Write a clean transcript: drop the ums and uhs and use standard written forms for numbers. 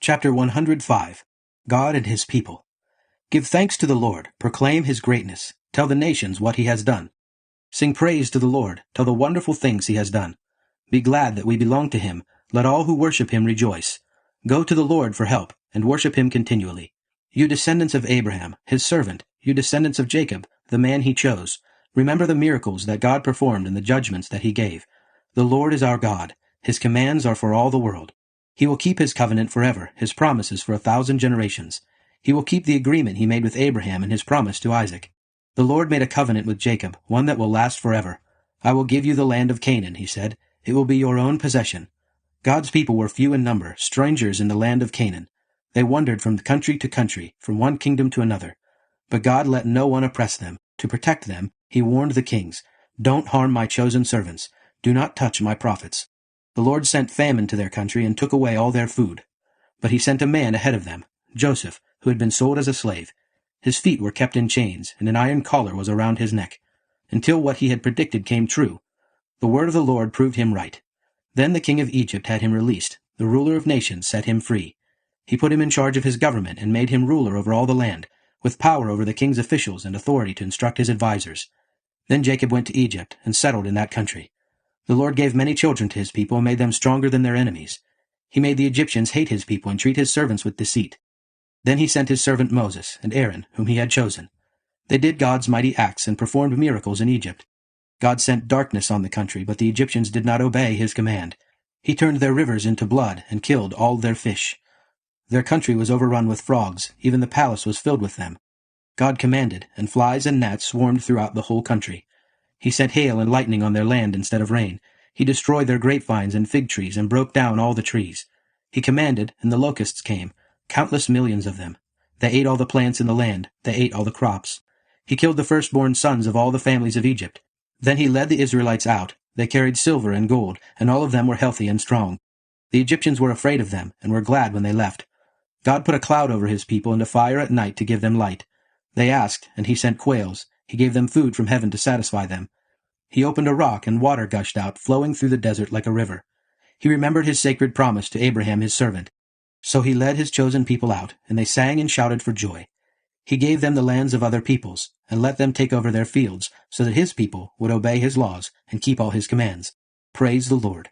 Chapter 105. God and His People. Give thanks to the Lord, proclaim His greatness, tell the nations what He has done. Sing praise to the Lord, tell the wonderful things He has done. Be glad that we belong to Him, let all who worship Him rejoice. Go to the Lord for help, and worship Him continually. You descendants of Abraham, His servant, you descendants of Jacob, the man He chose. Remember the miracles that God performed and the judgments that He gave. The Lord is our God, His commands are for all the world. He will keep His covenant forever, His promises for 1,000 generations. He will keep the agreement He made with Abraham and His promise to Isaac. The Lord made a covenant with Jacob, one that will last forever. I will give you the land of Canaan, He said. It will be your own possession. God's people were few in number, strangers in the land of Canaan. They wandered from country to country, from one kingdom to another. But God let no one oppress them. To protect them, He warned the kings, "Don't harm my chosen servants. Do not touch my prophets." The Lord sent famine to their country and took away all their food. But He sent a man ahead of them, Joseph, who had been sold as a slave. His feet were kept in chains, and an iron collar was around his neck, until what he had predicted came true. The word of the Lord proved him right. Then the king of Egypt had him released. The ruler of nations set him free. He put him in charge of his government and made him ruler over all the land, with power over the king's officials and authority to instruct his advisers. Then Jacob went to Egypt and settled in that country. The Lord gave many children to His people and made them stronger than their enemies. He made the Egyptians hate His people and treat His servants with deceit. Then He sent His servant Moses and Aaron, whom He had chosen. They did God's mighty acts and performed miracles in Egypt. God sent darkness on the country, but the Egyptians did not obey His command. He turned their rivers into blood and killed all their fish. Their country was overrun with frogs, even the palace was filled with them. God commanded, and flies and gnats swarmed throughout the whole country. He sent hail and lightning on their land instead of rain. He destroyed their grapevines and fig trees and broke down all the trees. He commanded, and the locusts came, countless millions of them. They ate all the plants in the land. They ate all the crops. He killed the firstborn sons of all the families of Egypt. Then He led the Israelites out. They carried silver and gold, and all of them were healthy and strong. The Egyptians were afraid of them, and were glad when they left. God put a cloud over His people and a fire at night to give them light. They asked, and He sent quails. He gave them food from heaven to satisfy them. He opened a rock, and water gushed out, flowing through the desert like a river. He remembered His sacred promise to Abraham His servant. So He led His chosen people out, and they sang and shouted for joy. He gave them the lands of other peoples, and let them take over their fields, so that His people would obey His laws and keep all His commands. Praise the Lord.